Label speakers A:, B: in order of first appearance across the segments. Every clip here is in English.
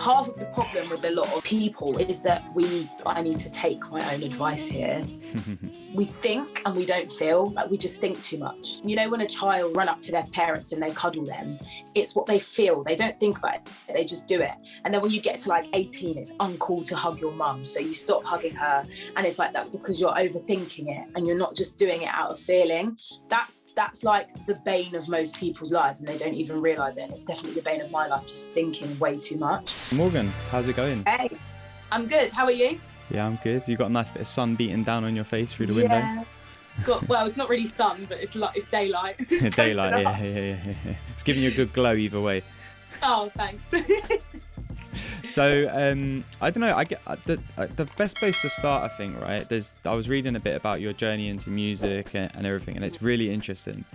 A: half of the problem with a lot of people is that I need to take my own advice here. We think and we don't feel, like we just think too much. You know, when a child run up to their parents and they cuddle them, it's what they feel. They don't think about it, they just do it. And then when you get to like 18, it's uncool to hug your mum. So you stop hugging her. And it's like, that's because you're overthinking it and you're not just doing it out of feeling. That's like the bane of most people's lives and they don't even realise it. And it's definitely the bane of my life, just thinking way too much.
B: Morgan, how's it going?
A: Hey, I'm good. How are you?
B: Yeah, I'm good. You got a nice bit of sun beating down on your face through the window.
A: Well, it's not really sun, but it's daylight.
B: Daylight, yeah. It's giving you a good glow either way.
A: Oh, thanks.
B: So, I don't know. I get the best place to start, I think, right? I was reading a bit about your journey into music and everything, and it's really interesting.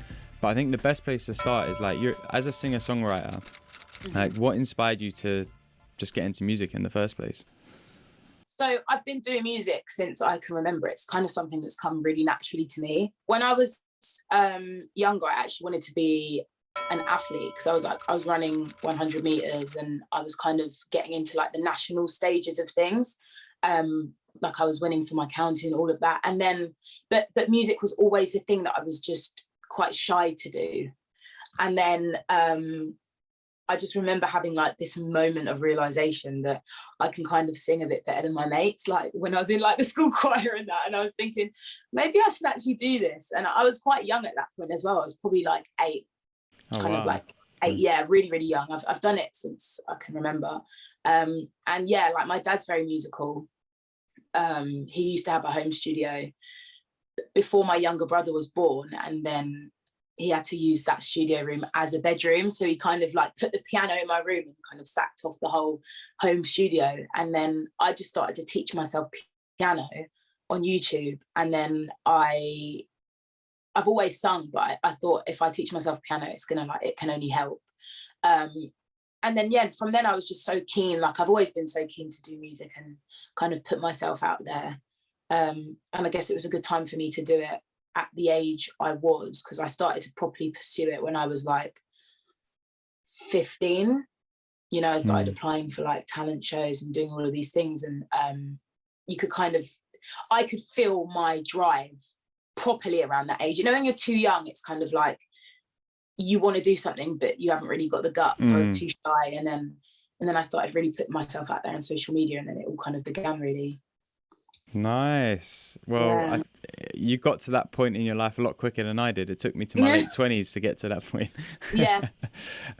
B: But I think the best place to start is like you're as a singer-songwriter. Like, what inspired you to just get into music in the first place?
A: So I've been doing music since I can remember. It's kind of something that's come really naturally to me. When I was younger, I actually wanted to be an athlete because I was running 100 meters and I was kind of getting into like the national stages of things. Like I was winning for my county and all of that. And then, but music was always the thing that I was just quite shy to do. And then I just remember having like this moment of realization that I can kind of sing a bit better than my mates, like when I was in like the school choir and that, and I was thinking maybe I should actually do this. And I was quite young at that point as well. I was probably like 8, of like 8, yeah, really, really young. I've done it since I can remember. And yeah, like my dad's very musical. He used to have a home studio before my younger brother was born, and then he had to use that studio room as a bedroom. So he kind of like put the piano in my room and kind of sacked off the whole home studio. And then I just started to teach myself piano on YouTube. And then I've always sung, but I thought if I teach myself piano, it can only help. And then, yeah, from then I was just so keen. Like I've always been so keen to do music and kind of put myself out there. And I guess it was a good time for me to do it at the age I was, because I started to properly pursue it when I was like 15. You know, I started applying for like talent shows and doing all of these things, and I could feel my drive properly around that age. You know, when you're too young, it's kind of like you want to do something but you haven't really got the guts. I was too shy, and then I started really putting myself out there on social media, and then it all kind of began really. Nice.
B: Well, yeah. You got to that point in your life a lot quicker than I did. It took me to my late 20s to get to that point.
A: Yeah.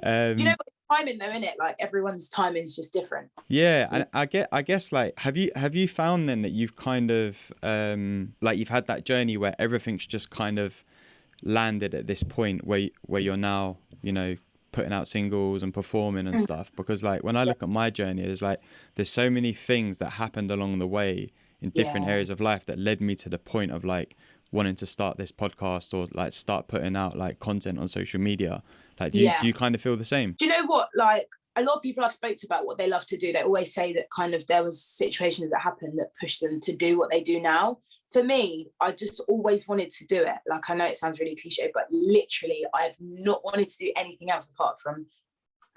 A: Do you know what timing though, innit? Like everyone's timing is just different.
B: Yeah, and I guess like have you found then that you've kind of like you've had that journey where everything's just kind of landed at this point where you're now, you know, putting out singles and performing and stuff? Because like when I look at my journey, there's so many things that happened along the way in different areas of life that led me to the point of like wanting to start this podcast or like start putting out like content on social media. Like do you kind of feel the same?
A: Do you know what, like a lot of people I've spoke to about what they love to do, they always say that kind of there was situations that happened that pushed them to do what they do now. For me, I just always wanted to do it. Like I know it sounds really cliche, but literally I've not wanted to do anything else apart from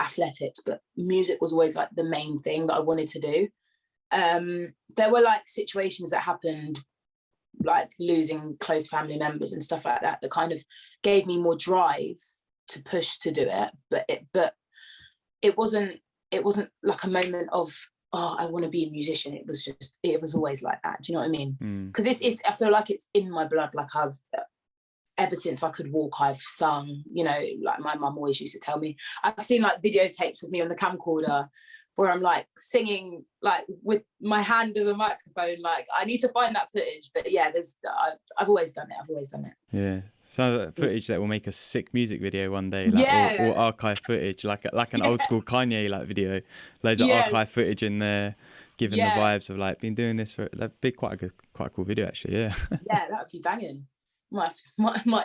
A: athletics, but music was always like the main thing that I wanted to do. There were like situations that happened, like losing close family members and stuff like that, that kind of gave me more drive to push to do it. But it wasn't like a moment of, oh, I want to be a musician. It was always like that. Do you know what I mean? Because I feel like it's in my blood. Like ever since I could walk, I've sung, you know, like my mum always used to tell me. I've seen like videotapes of me on the camcorder where I'm like singing like with my hand as a microphone. Like I need to find that footage. But yeah, I've always done it.
B: Yeah. Sounds like footage that will make a sick music video one day, like, or archive footage, like an old school Kanye like video, loads of archive footage in there, giving the vibes of like been doing this for. That'd be quite a cool video actually. Yeah.
A: Yeah, that'd be banging. Might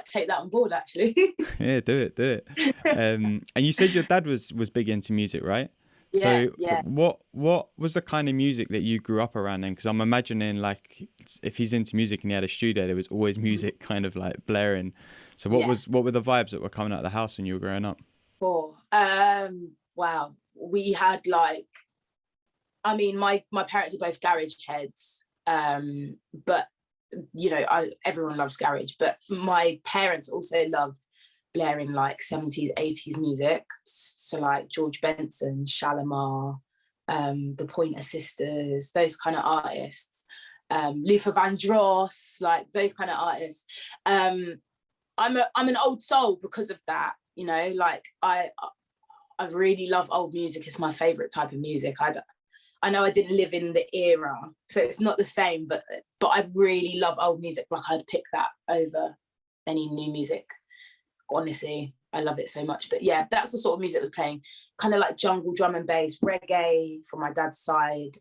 A: take that on board actually.
B: Yeah, do it. And you said your dad was big into music, right? So what was the kind of music that you grew up around then? Because I'm imagining like if he's into music and he had a studio, there was always music kind of like blaring. So what were the vibes that were coming out of the house when you were growing up?
A: Wow, we had like I mean, my parents are both garage heads, but you know, everyone loves garage. But my parents also loved blaring like 70s, 80s music. So like George Benson, Shalimar, the Pointer Sisters, those kind of artists. Luther Vandross, like those kind of artists. I'm an old soul because of that. You know, like I really love old music. It's my favorite type of music. I know I didn't live in the era, so it's not the same, but I really love old music. Like I'd pick that over any new music. Honestly, I love it so much. But yeah, that's the sort of music that was playing, kind of like jungle drum and bass, reggae from my dad's side.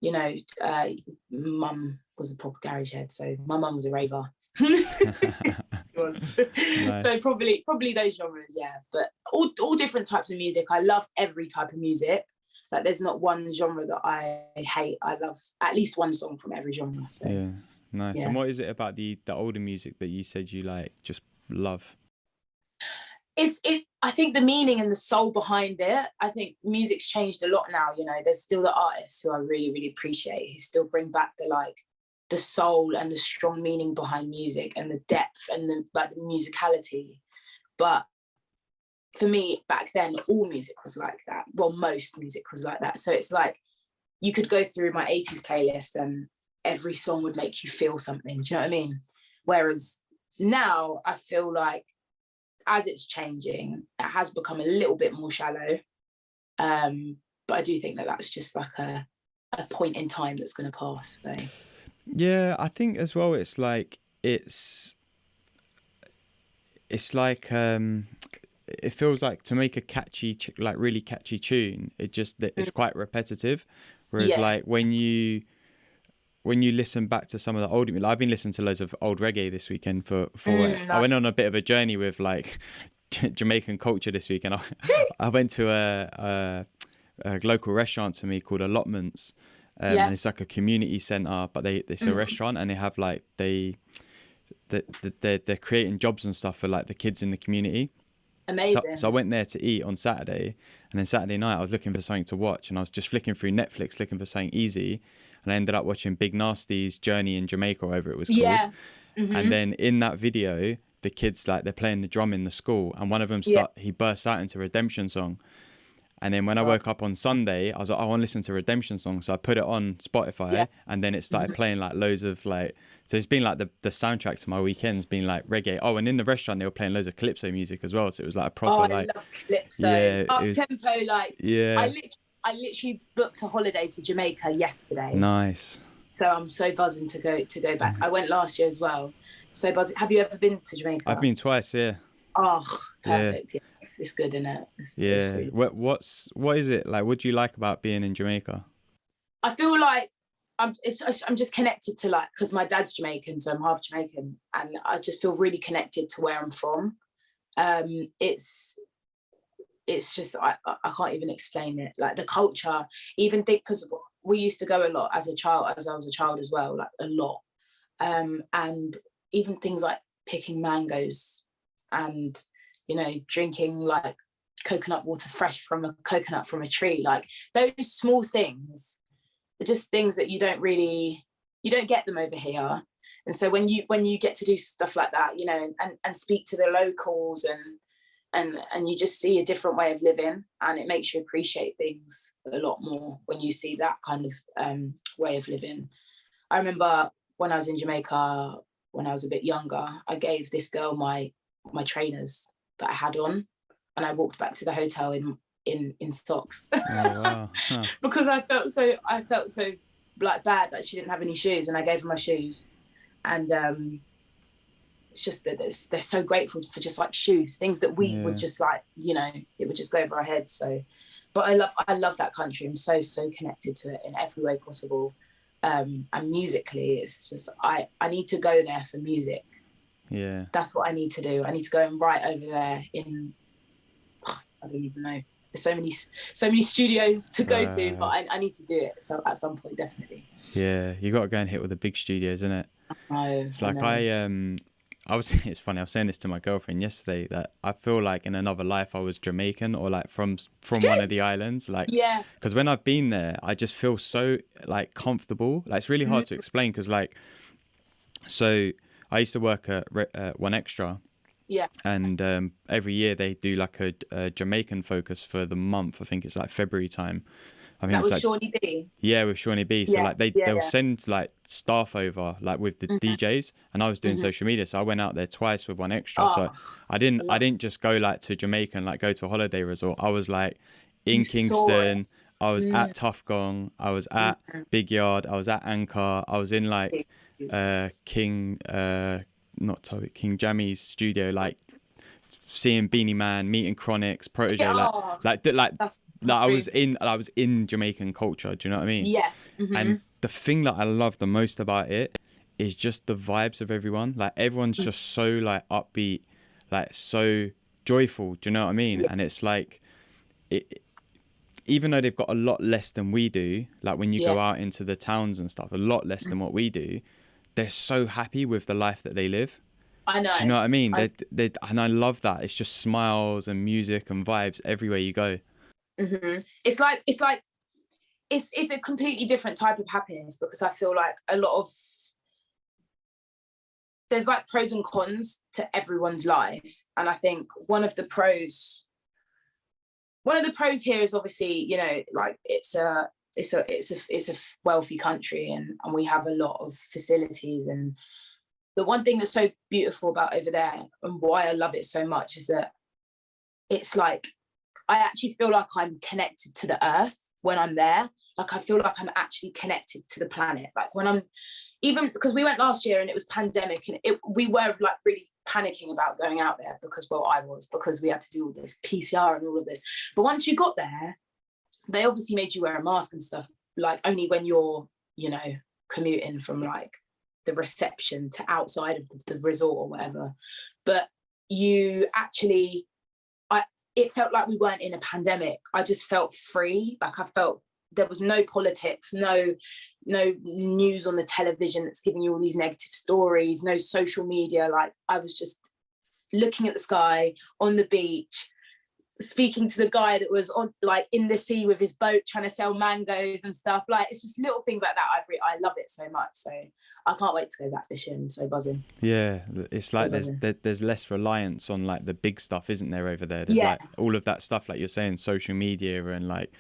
A: You know, mum was a proper garage head, so my mum was a raver. Was. Nice. So probably those genres, yeah. But all different types of music. I love every type of music. Like there's not one genre that I hate. I love at least one song from every genre. So
B: yeah, nice. Yeah. And what is it about the older music that you said you like just love?
A: I think the meaning and the soul behind it. I think music's changed a lot now. You know, there's still the artists who I really, really appreciate, who still bring back the soul and the strong meaning behind music and the depth and the musicality. But for me, back then, all music was like that. Well, most music was like that. So it's like you could go through my 80s playlist and every song would make you feel something. Do you know what I mean? Whereas now I feel like as it's changing, it has become a little bit more shallow. But I do think that that's just like a point in time that's going to pass. So.
B: Yeah, I think as well, it's like it feels like to make a catchy, like really catchy tune, it's quite repetitive. Whereas like when you listen back to some of the older, like I've been listening to loads of old reggae this weekend I went on a bit of a journey with like Jamaican culture this week, and I went to a local restaurant to me called Allotments, and it's like a community center, but it's a restaurant, and they have like they're creating jobs and stuff for like the kids in the community.
A: Amazing.
B: So I went there to eat on Saturday, and then Saturday night I was looking for something to watch, and I was just flicking through Netflix looking for something easy, and I ended up watching Big Nasty's Journey in Jamaica, or whatever it was called. Yeah. Mm-hmm. And then in that video, the kids, like, they're playing the drum in the school, and one of them he bursts out into a Redemption song. And then when I woke up on Sunday, I was like, I want to listen to Redemption song. So I put it on Spotify, and then it started playing like loads of like, so it's been like the soundtrack to my weekends being like reggae. Oh, and in the restaurant, they were playing loads of Calypso music as well. So it was like a proper
A: I love Calypso. Yeah, up-tempo, like, yeah. I literally booked a holiday to Jamaica yesterday.
B: Nice.
A: So I'm so buzzing to go back. I went last year as well. So buzzing. Have you ever been to Jamaica?
B: I've been twice, yeah.
A: Oh, perfect. Yeah. It's good, isn't it? It's really...
B: What is it like? What do you like about being in Jamaica? I
A: feel like I'm just connected to, like, because my dad's Jamaican, so I'm half Jamaican, and I just feel really connected to where I'm from. It's just I can't even explain it. Like the culture, even because we used to go a lot as I was a child as well, like a lot. And even things like picking mangoes and, you know, drinking like coconut water fresh from a coconut from a tree, like those small things are just things that you don't get them over here. And so when you get to do stuff like that, you know, and speak to the locals and you just see a different way of living, and it makes you appreciate things a lot more when you see that kind of way of living. I remember when I was in Jamaica, when I was a bit younger, I gave this girl my trainers that I had on, and I walked back to the hotel in socks.
B: Oh, wow. Huh.
A: Because I felt so like bad that she didn't have any shoes, and I gave her my shoes. And it's just that they're so grateful for just like shoes, things that we would just like, you know, it would just go over our heads. So, but I love that country. I'm so connected to it in every way possible. And musically, it's just I need to go there for music.
B: Yeah,
A: that's what I need to do. I need to go and write over there in, I don't even know. There's so many studios to go to, but I need to do it. So at some point, definitely.
B: Yeah, you got to go and hit with the big studios, isn't it?
A: I know.
B: It's like it's funny, I was saying this to my girlfriend yesterday, that I feel like in another life I was Jamaican, or like from one of the islands, like,
A: Yeah.
B: because when I've been there, I just feel so like comfortable. Like, it's really hard to
A: Mm.
B: explain, because like, so I used to work at One Extra,
A: Yeah.
B: and every year they do like a Jamaican focus for the month. I think it's like February time. I
A: Is
B: think
A: that
B: it's
A: with
B: like,
A: Shawnee B?
B: yeah, with Shawnee B. So
A: Yeah.
B: like
A: Yeah.
B: they'll
A: Yeah.
B: send like staff over, like with the
A: Hmm.
B: DJs, and I was doing
A: Hmm.
B: social media, so I went out there twice with One Extra.
A: Oh,
B: So
A: I
B: I
A: love
B: didn't just go like to Jamaica and like go to a holiday resort. I was like
A: you
B: in
A: saw it.
B: Kingston, I was
A: Mm.
B: at Tough Gong, I was at
A: Mm.
B: Big Yard, I was at Anchor, I was in like
A: Yes.
B: King not Toby, King Jammy's studio, like seeing Beanie Man, meeting Chronix, Protege,
A: Oh,
B: like
A: that's my dream.
B: I was in Jamaican culture. Do you know what I mean?
A: Yeah. Hmm.
B: And the thing that I love the most about it is just the vibes of everyone. Like, everyone's just so like upbeat, like so joyful. Do you know what I mean?
A: Yeah.
B: And it's like, it, even though they've got a lot less than we do, like when you
A: Yeah.
B: go out into the towns and stuff, a lot less than what we do, they're so happy with the life that they live.
A: I
B: Do you know
A: know.
B: what I mean?
A: I.
B: And I love that. It's just smiles and music and vibes everywhere you go.
A: It's a completely different type of happiness, because I feel like a lot of there's like pros and cons to everyone's life, and I think one of the pros here is obviously, like it's a wealthy country, and we have a lot of facilities. And the one thing that's so beautiful about over there, and why I love it so much, is that it's like I actually feel like I'm connected to the earth when I'm there. Like, I feel like I'm actually connected to the planet. Like, when I'm, even because we went last year and it was pandemic, and we were like really panicking about going out there, because, well, I was, because we had to do all this PCR and all of this. But once you got there, they obviously made you wear a mask and stuff, like only when you're, commuting from like the reception to outside of the resort or whatever. But you actually, it felt like we weren't in a pandemic. I just felt free. Like, I felt there was no politics, no news on the television that's giving you all these negative stories, no social media. Like, I was just looking at the sky on the beach, speaking to the guy that was on, like, in the sea with his boat trying to sell mangoes and stuff. Like, it's just little things like that. I love it so much. So I can't wait to go back this year. I'm so buzzing.
B: Yeah, it's like
A: So
B: there's less reliance on like the big stuff, isn't there, over there? There's
A: yeah.
B: like all of that stuff, like you're saying, social media and like,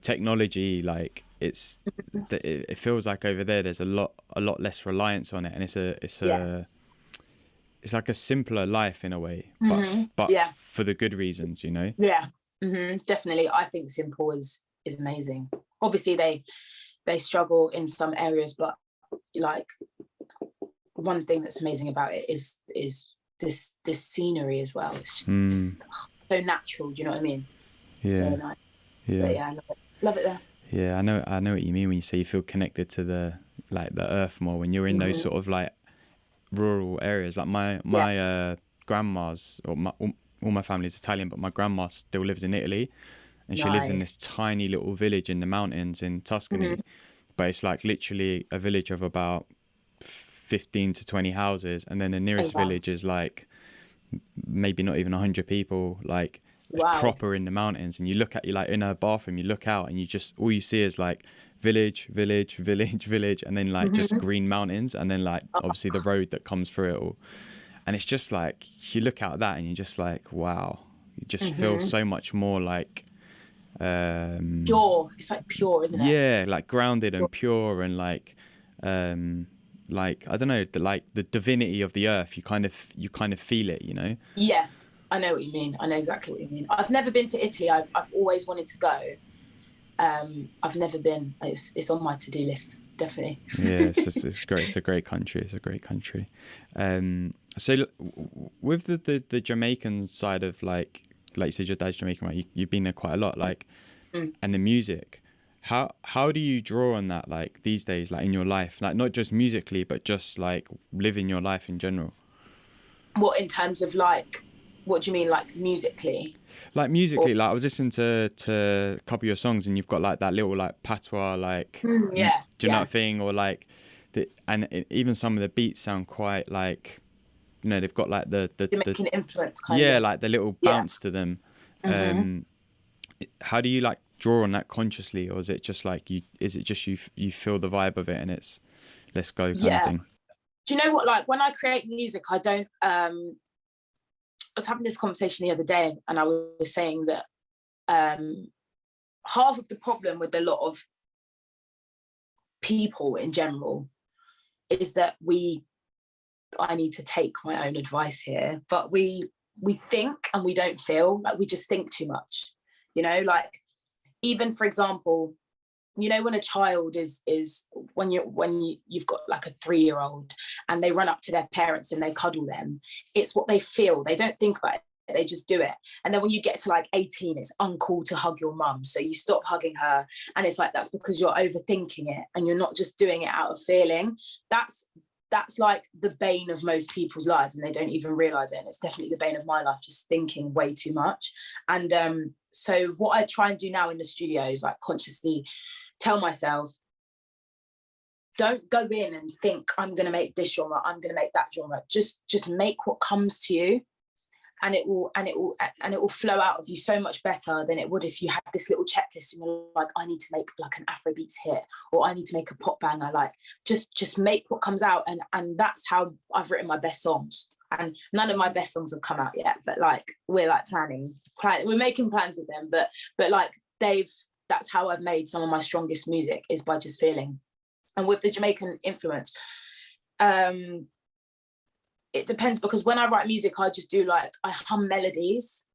B: technology. Like, it feels like over there there's a lot less reliance on it, and it's like a simpler life in a way, but
A: Yeah.
B: for the good reasons,
A: Yeah. Definitely. I think simple is amazing. Obviously they struggle in some areas, but like, one thing that's amazing about it is this scenery as well. It's just so natural. Do you know what I mean?
B: Yeah.
A: So nice.
B: Yeah.
A: But yeah, I love it there.
B: Yeah, I know what you mean when you say you feel connected to the earth more when you're in those sort of like rural areas. Like my grandma's, or all my family's Italian, but my grandma still lives in Italy, and she lives in this tiny little village in the mountains in Tuscany. But it's like literally a village of about 15 to 20 houses, and then the nearest village is like maybe not even 100 people, like proper in the mountains. And you look at, you like in her bathroom, you look out and you just, all you see is like village, and then like just green mountains, and then like obviously the road that comes through it all. And it's just like, you look out at that and you're just like, wow, you just feel so much more like
A: pure. It's like pure, isn't it?
B: Yeah, like grounded and pure, and like I don't know, the divinity of the earth. You kind of feel it,
A: Yeah, I know what you mean. I know exactly what you mean. I've never been to Italy. I've always wanted to go. I've never been. It's on my to-do list, definitely.
B: Yeah, it's great. It's a great country. So with the Jamaican side of like you said, your dad's Jamaican, right? You've been there quite a lot, like, and the music. How do you draw on that, like, these days, like in your life, like not just musically, but just like living your life in general?
A: What, in terms of like, what do you mean, like musically?
B: Like musically, like I was listening to a couple of your songs, and you've got like that little like patois, like, do you know what thing, or like, and even some of the beats sound quite like you know, they've got like the
A: Jamaican influence kind
B: yeah,
A: of.
B: like the little
A: Yeah.
B: bounce to them.
A: Hmm.
B: How do you like draw on that consciously, or is it just like you feel the vibe of it and it's let's go kind of
A: Yeah.
B: thing?
A: Do you know what? Like when I create music, I don't. I was having this conversation the other day, and I was saying that half of the problem with a lot of people in general is that I need to take my own advice here, but we think and we don't feel. Like we just think too much, you know, like even for example, you know, when a child is you've got like a 3-year-old and they run up to their parents and they cuddle them, it's what they feel. They don't think about it, they just do it. And then when you get to like 18, it's uncool to hug your mum, so you stop hugging her, and it's like, that's because you're overthinking it and you're not just doing it out of feeling. That's like the bane of most people's lives, and they don't even realize it. And it's definitely the bane of my life, just thinking way too much. And so what I try and do now in the studio is like consciously tell myself, don't go in and think I'm going to make this genre, I'm going to make that genre. Just make what comes to you, and it will flow out of you so much better than it would if you had this little checklist and you're like, I need to make like an Afrobeats hit, or I need to make a pop banger. Like just make what comes out, and that's how I've written my best songs. And none of my best songs have come out yet, but like we're like we're making plans with them, but like that's how I've made some of my strongest music, is by just feeling. And with the Jamaican influence, it depends, because when I write music, I just do like, I hum melodies,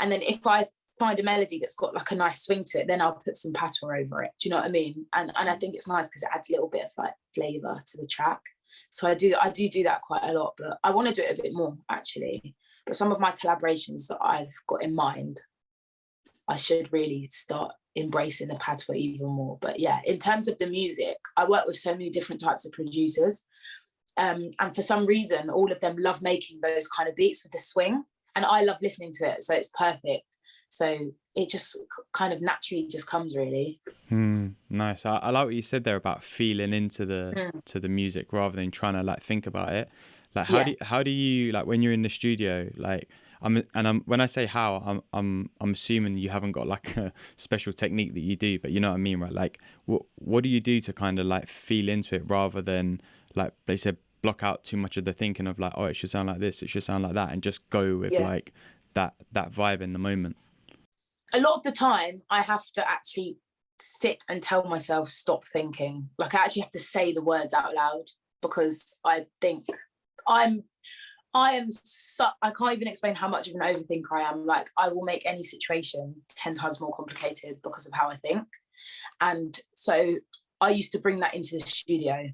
A: and then if I find a melody that's got like a nice swing to it, then I'll put some patois over it. Do you know what I mean? And I think it's nice because it adds a little bit of like flavor to the track. So I do that quite a lot, but I want to do it a bit more actually. But some of my collaborations that I've got in mind, I should really start embracing the patois even more. But yeah, in terms of the music, I work with so many different types of producers. And for some reason, all of them love making those kind of beats with the swing, and I love listening to it, so it's perfect. So it just kind of naturally just comes, really.
B: Nice. I like what you said there about feeling into the music rather than trying to like think about it. Like how do you like when you're in the studio? Like when I say how, I'm assuming you haven't got like a special technique that you do, but you know what I mean, right? Like what do you do to kind of like feel into it rather than, like they said, block out too much of the thinking of like, oh, it should sound like this, it should sound like that, and just go with like that vibe in the moment?
A: A lot of the time I have to actually sit and tell myself, stop thinking. Like I actually have to say the words out loud, because I think I can't even explain how much of an overthinker I am. Like I will make any situation 10 times more complicated because of how I think. And so I used to bring that into the studio,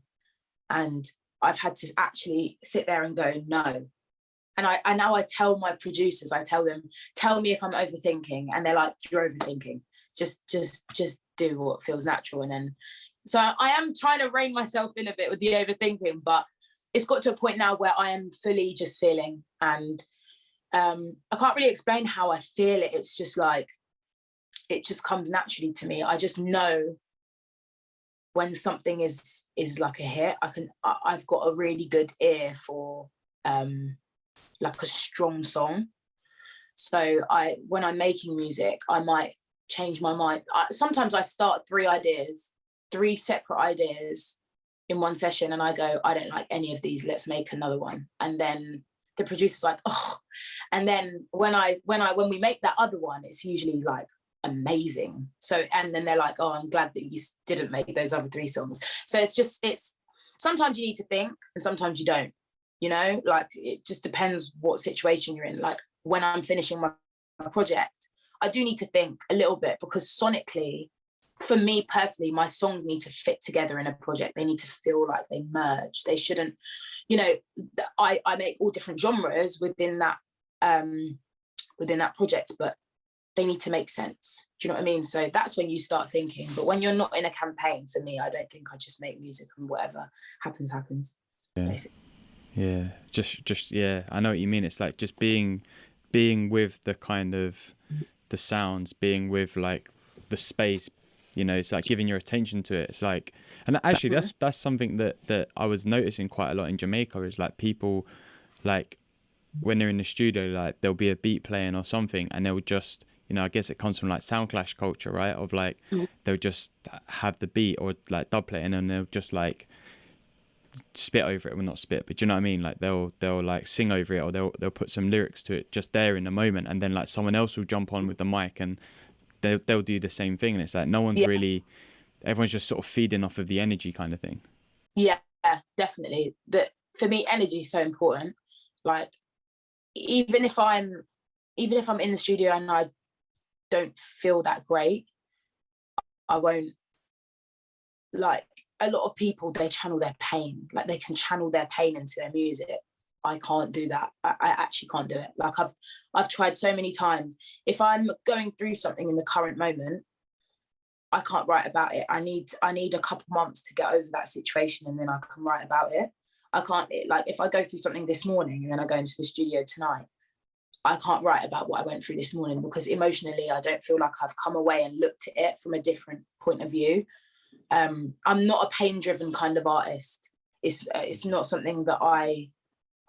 A: and I've had to actually sit there and go, no. And now I tell my producers, I tell them, tell me if I'm overthinking, and they're like, you're overthinking. Just do what feels natural. And then, so I am trying to rein myself in a bit with the overthinking, but it's got to a point now where I am fully just feeling, and I can't really explain how I feel it. It's just like, it just comes naturally to me. I just know when something is like a hit. I've got a really good ear for like a strong song. So when I'm making music, I might change my mind. Sometimes I start three separate ideas in one session, and I go, I don't like any of these, let's make another one. And then the producer's like, oh. And then when we make that other one, it's usually like amazing. So, and then they're like, oh, I'm glad that you didn't make those other 3 songs. So it's sometimes you need to think and sometimes you don't, you know, like it just depends what situation you're in. Like when I'm finishing my project, I do need to think a little bit, because sonically, for me personally, my songs need to fit together in a project. They need to feel like they merge. They shouldn't, you know, I make all different genres within that project, but they need to make sense. Do you know what I mean? So that's when you start thinking. But when you're not in a campaign, for me, I don't think, I just make music and whatever happens.
B: Yeah.
A: Basically.
B: Yeah. Just yeah. I know what you mean. It's like just being with the kind of the sounds, being with like the space, you know, it's like giving your attention to it. It's like, and actually that's something that I was noticing quite a lot in Jamaica, is like people like when they're in the studio, like there'll be a beat playing or something, and they'll just, you know, I guess it comes from like sound clash culture, right? Of like they'll just have the beat or like dub play, and then they'll just like spit over it. Well, not spit, but do you know what I mean? Like they'll like sing over it, or they'll put some lyrics to it just there in the moment, and then like someone else will jump on with the mic and they'll do the same thing. And it's like no one's really, everyone's just sort of feeding off of the energy kind of thing.
A: Yeah, definitely. That for me, energy is so important. Like even if I'm in the studio and I don't feel that great, I won't, like, a lot of people, they channel their pain, like they can channel their pain into their music. I can't do that. I actually can't do it. Like I've tried so many times. If I'm going through something in the current moment, I can't write about it. I need a couple months to get over that situation, and then I can write about it. I can't, like if I go through something this morning and then I go into the studio tonight, I can't write about what I went through this morning, because emotionally I don't feel like I've come away and looked at it from a different point of view. I'm not a pain-driven kind of artist. It's not something that I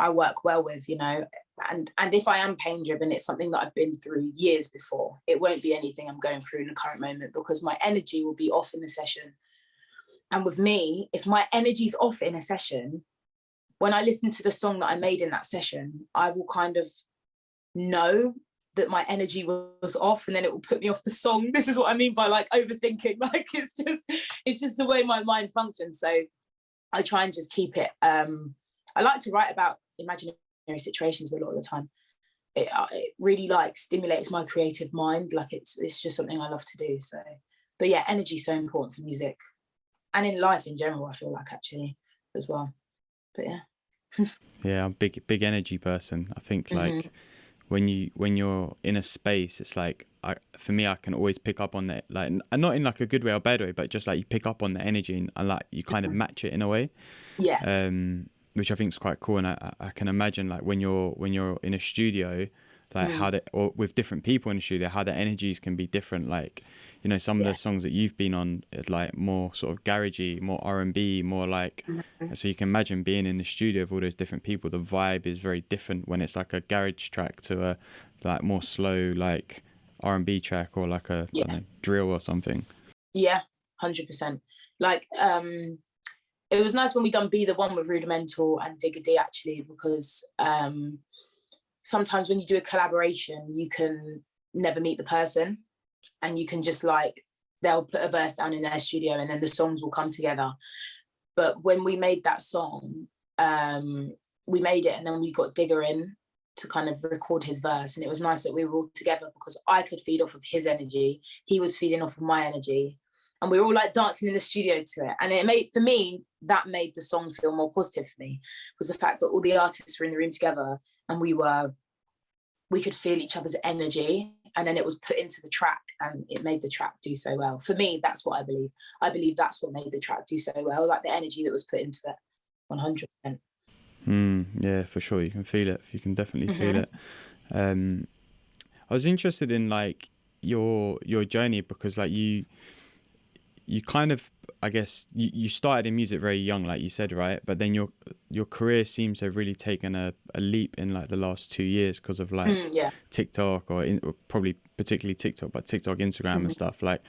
A: work well with, you know. And if I am pain-driven, it's something that I've been through years before. It won't be anything I'm going through in the current moment, because my energy will be off in the session. And with me, if my energy's off in a session, when I listen to the song that I made in that session, I will kind of know that my energy was off, and then it will put me off the song. This is what I mean by like overthinking. Like it's just the way my mind functions. So I try and just keep it. I like to write about imaginary situations a lot of the time. It really like stimulates my creative mind. Like it's just something I love to do. So, but yeah, energy is so important for music and in life in general, I feel like, actually, as well. But yeah.
B: Yeah, I'm big energy person. I think like when you're in a space, it's like for me, I can always pick up on it, like, and not in like a good way or bad way, but just like you pick up on the energy and like you kind of match it in a way.
A: Yeah.
B: Which I think is quite cool. And I can imagine like when you're in a studio, like how or with different people in the studio, how the energies can be different. Like, you know, some of the songs that you've been on, like more sort of garagey, more R&B, more like, so you can imagine being in the studio with all those different people. The vibe is very different when it's like a garage track to a like more slow like R&B track, or like a I don't know, drill or something.
A: Yeah, 100%. Like it was nice when we done Be the One with Rudimental and Digga D, actually, because sometimes when you do a collaboration, you can never meet the person, and you can just like, they'll put a verse down in their studio and then the songs will come together. But when we made that song, we made it and then we got Digga in to kind of record his verse, and it was nice that we were all together, because I could feed off of his energy, he was feeding off of my energy, and we were all like dancing in the studio to it. And it made, for me, that made the song feel more positive for me, was the fact that all the artists were in the room together and we could feel each other's energy, and then it was put into the track and it made the track do so well. For me, that's what I believe. I believe that's what made the track do so well, like the energy that was put into it. 100%.
B: Yeah, for sure. You can feel it. You can definitely feel it. I was interested in like your journey, because like you kind of, I guess you started in music very young, like you said, right? But then your career seems to have really taken a leap in like the last 2 years because of like TikTok, or probably particularly TikTok, but TikTok, Instagram and stuff. Like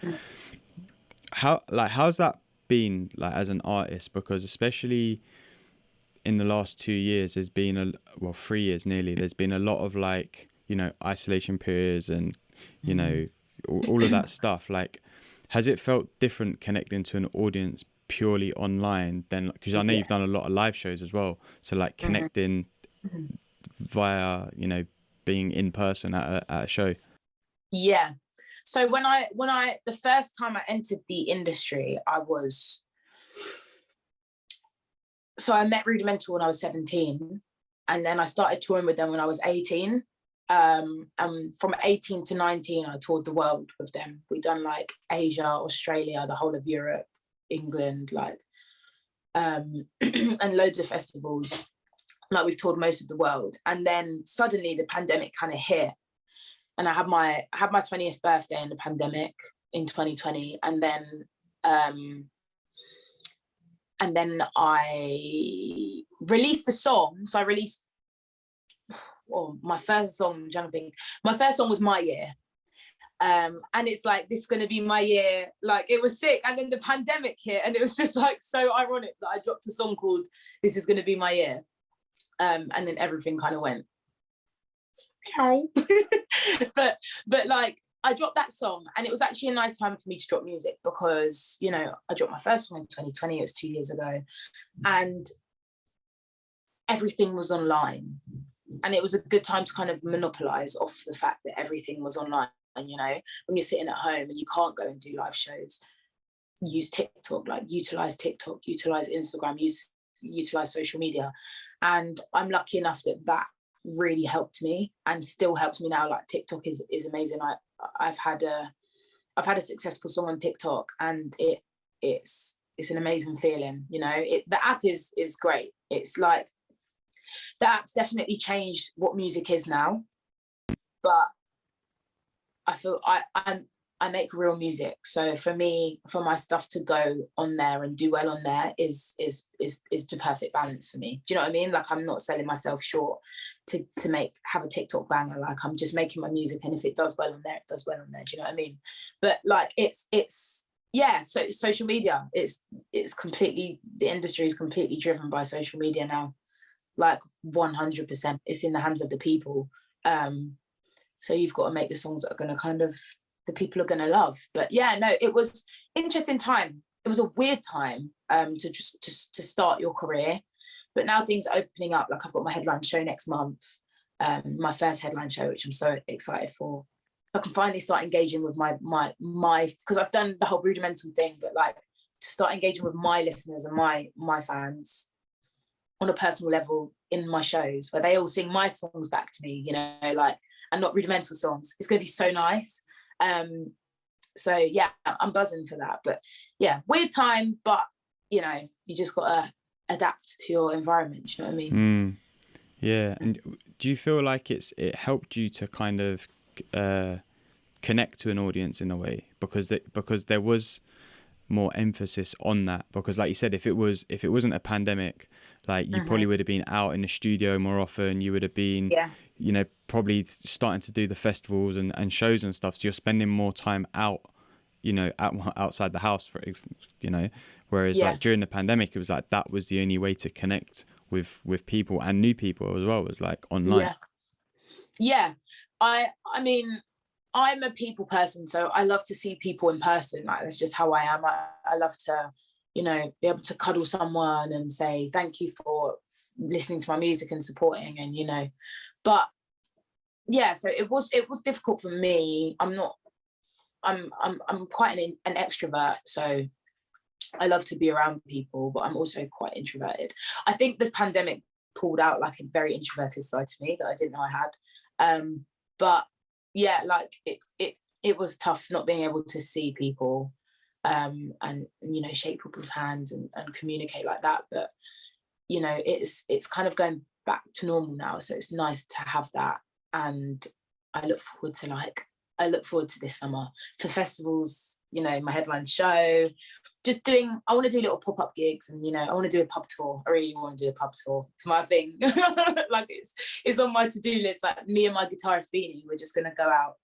B: how's that been like as an artist? Because especially in the last 2 years, there's been 3 years nearly, there's been a lot of like, you know, isolation periods and, you know, all of that stuff. Like, has it felt different connecting to an audience purely online than, because I know you've done a lot of live shows as well, so like connecting via, you know, being in person at a show?
A: Yeah. So when I the first time I entered the industry, so I met Rudimental when I was 17, and then I started touring with them when I was 18. And from 18 to 19, I toured the world with them. We done like Asia, Australia, the whole of Europe, England, like, and loads of festivals. Like, we've toured most of the world. And then suddenly the pandemic kind of hit, and I had my 20th birthday in the pandemic in 2020, and then I released the song. So I released my first song, I'm trying to think, my first song was My Year. And it's like, this is going to be my year. Like, it was sick. And then the pandemic hit, and it was just like so ironic that I dropped a song called This Is Going to Be My Year. And then everything kind of went, but like, I dropped that song, and it was actually a nice time for me to drop music because, you know, I dropped my first song in 2020. It was 2 years ago, and everything was online. And it was a good time to kind of monopolize off the fact that everything was online. And, you know, when you're sitting at home and you can't go and do live shows, use TikTok, like utilize TikTok, utilize Instagram, utilize social media. And I'm lucky enough that really helped me and still helps me now. Like, TikTok is amazing. I've had a successful song on TikTok, and it's an amazing feeling. You know, the app is great. It's like, the app's definitely changed what music is now, but I feel I make real music. So for me, for my stuff to go on there and do well on there is the perfect balance for me. Do you know what I mean? Like, I'm not selling myself short to have a TikTok banger. Like, I'm just making my music, and if it does well on there, it does well on there. Do you know what I mean? But like, it's yeah. So social media, it's completely, the industry is completely driven by social media now. Like, 100%, it's in the hands of the people. So you've got to make the songs that are going to kind of, the people are going to love. But yeah, no, it was interesting time. It was a weird time to start your career, but now things are opening up. Like, I've got my headline show next month, my first headline show, which I'm so excited for. So I can finally start engaging with my because I've done the whole Rudimental thing, but like, to start engaging with my listeners and my fans on a personal level in my shows, where they all sing my songs back to me, you know, like, and not Rudimental songs. It's going to be so nice. So yeah, I'm buzzing for that. But yeah, weird time, but you know, you just got to adapt to your environment. You know what I mean?
B: Yeah. And do you feel like it helped you to kind of connect to an audience in a way, because there was more emphasis on that? Because like you said, if it wasn't a pandemic, like, you probably would have been out in the studio more often. You would have been, you know, probably starting to do the festivals and shows and stuff. So you're spending more time out, you know, outside the house, for, you know, whereas like during the pandemic, it was like, that was the only way to connect with people and new people as well, was like online.
A: Yeah. I mean, I'm a people person, so I love to see people in person. Like, that's just how I am. I love to, you know, be able to cuddle someone and say thank you for listening to my music and supporting, and, you know. But yeah, so it was difficult for me. I'm quite an extrovert, so I love to be around people, but I'm also quite introverted. I think the pandemic pulled out like a very introverted side to me that I didn't know I had. But yeah, like, it was tough not being able to see people, and, you know, shake people's hands and communicate like that. But, you know, it's kind of going back to normal now, so it's nice to have that. And I look forward to this summer for festivals, you know, my headline show, I want to do little pop-up gigs, and, you know, I want to do a pub tour. I really want to do a pub tour. It's my thing. Like, it's on my to-do list. Like, me and my guitarist Beanie, we're just going to go out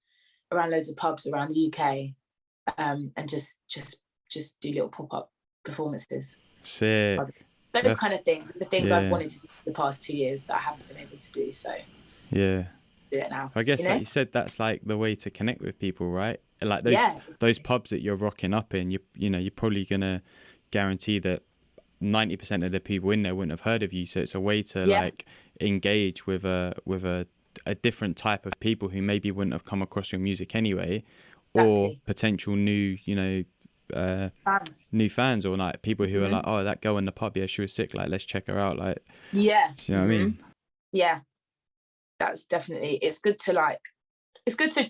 A: around loads of pubs around the UK, and just do little pop-up performances.
B: Sick.
A: Those kind of things are the things I've wanted to do for the past 2 years that I haven't been able to do. So
B: yeah,
A: do it now.
B: I guess,
A: you know?
B: like you said, that's like the way to connect with people, right? Like, those pubs that you're rocking up in, you know, you're probably gonna guarantee that 90% of the people in there wouldn't have heard of you. So it's a way to like engage with a different type of people who maybe wouldn't have come across your music anyway, or potential new, you know, new fans, or like people who are like, oh, that girl in the pub, yeah, she was sick, like, let's check her out, like, do you know what I mean?
A: Yeah, that's definitely, it's good to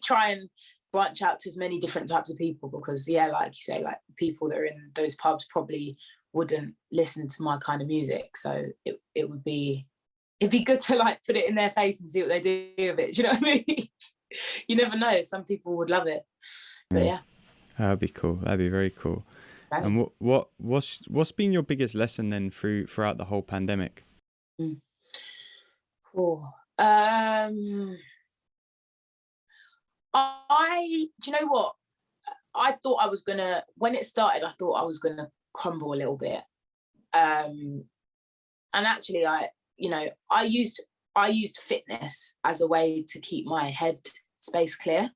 A: try and branch out to as many different types of people, because like you say, like, people that are in those pubs probably wouldn't listen to my kind of music, so it'd be good to like put it in their face and see what they do with it. Do you know what I mean? You never know, some people would love it. But yeah,
B: that'd be cool. That'd be very cool. Right. And what's been your biggest lesson then throughout the whole pandemic?
A: Do you know what? I thought I was gonna, when it started, I thought I was gonna crumble a little bit. And actually I used fitness as a way to keep my head space clear.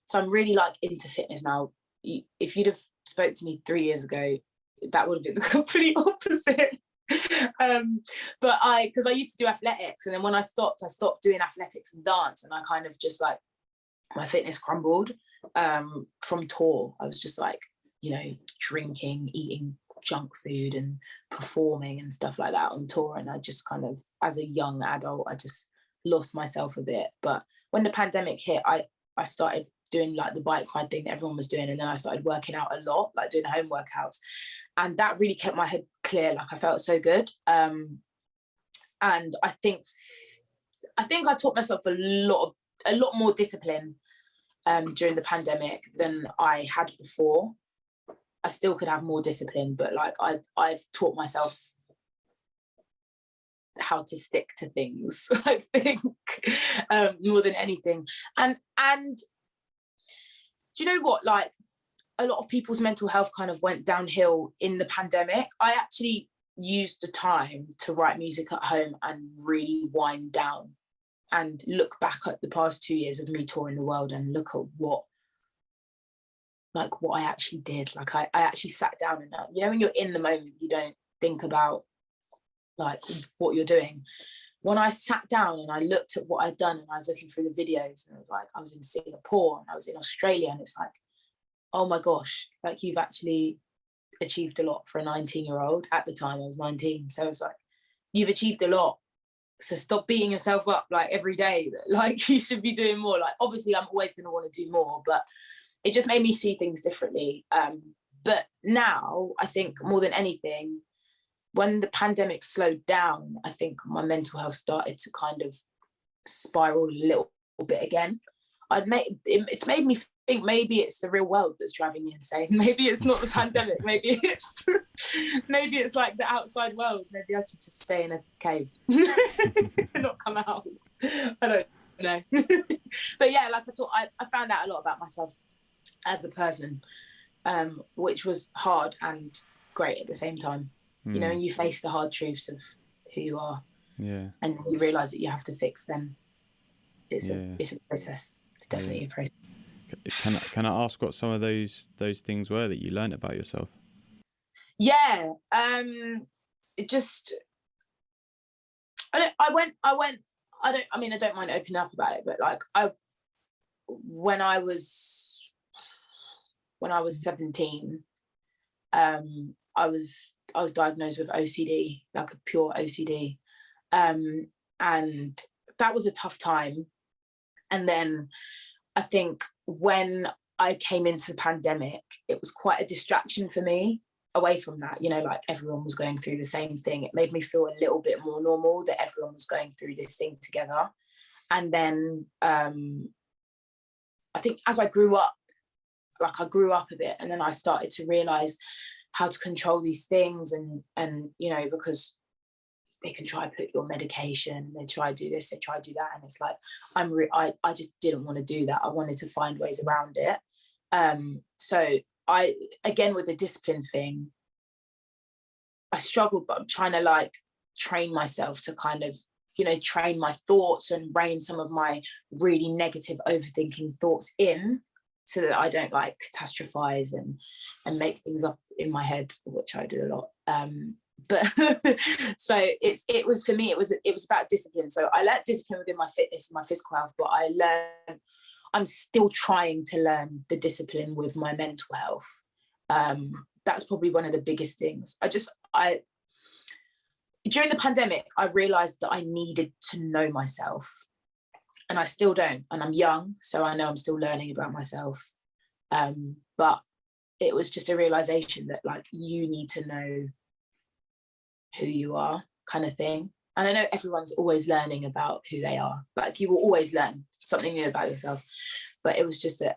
A: So I'm really like into fitness now. If you'd have spoke to me 3 years ago, that would have been the complete opposite. Because I used to do athletics, and then when I stopped doing athletics and dance, and I kind of just like, my fitness crumbled from tour. I was just like, drinking, eating junk food and performing and stuff like that on tour. And I just kind of, as a young adult, I just lost myself a bit. But when the pandemic hit, I started doing like the bike ride thing that everyone was doing. And then I started working out a lot, like doing home workouts. And that really kept my head clear. Like I felt so good. And I think I taught myself a lot more discipline during the pandemic than I had before. I still could have more discipline, but like I've taught myself how to stick to things, I think, more than anything. And do you know what? Like, a lot of people's mental health kind of went downhill in the pandemic. I actually used the time to write music at home and really wind down and look back at the past 2 years of me touring the world and look at what I actually did. Like I actually sat down and, when you're in the moment, you don't think about like what you're doing. When I sat down and I looked at what I'd done, and I was looking through the videos, and it was like, I was in Singapore and I was in Australia, and it's like, oh my gosh, like you've actually achieved a lot for a 19-year-old. At the time I was 19. So it's like, you've achieved a lot. So stop beating yourself up like every day that like you should be doing more. Like obviously I'm always going to want to do more, but it just made me see things differently. But now I think more than anything, when the pandemic slowed down, I think my mental health started to kind of spiral a little bit again. It's made me think maybe it's the real world that's driving me insane. Maybe it's not the pandemic. Maybe it's like the outside world. Maybe I should just stay in a cave and not come out. I don't know. But yeah, like I found out a lot about myself as a person, which was hard and great at the same time. And you face the hard truths of who you are. Yeah. And you realise that you have to fix them. It's a process. It's definitely a process.
B: Can I ask what some of those things were that you learned about yourself?
A: Yeah. I don't mind opening up about it, but like when I was 17, I was diagnosed with OCD, like a pure OCD. And that was a tough time. And then I think when I came into the pandemic, it was quite a distraction for me away from that. Like everyone was going through the same thing. It made me feel a little bit more normal that everyone was going through this thing together. And then I think as I grew up a bit, and then I started to realize how to control these things, and because they can try to put your medication, they try to do this, they try to do that, and it's like I just didn't want to do that. I wanted to find ways around it. So I, again, with the discipline thing, I struggled, but I'm trying to like train myself to kind of train my thoughts and rein some of my really negative overthinking thoughts in, so that I don't like catastrophize and make things up in my head, which I do a lot. But so it was for me, it was about discipline. So I learned discipline within my fitness and my physical health, but I'm still trying to learn the discipline with my mental health. That's probably one of the biggest things. During the pandemic, I realized that I needed to know myself, and I still don't. And I'm young, so I know I'm still learning about myself. But it was just a realization that like you need to know who you are, kind of thing. And I know everyone's always learning about who they are. Like you will always learn something new about yourself. But it was just a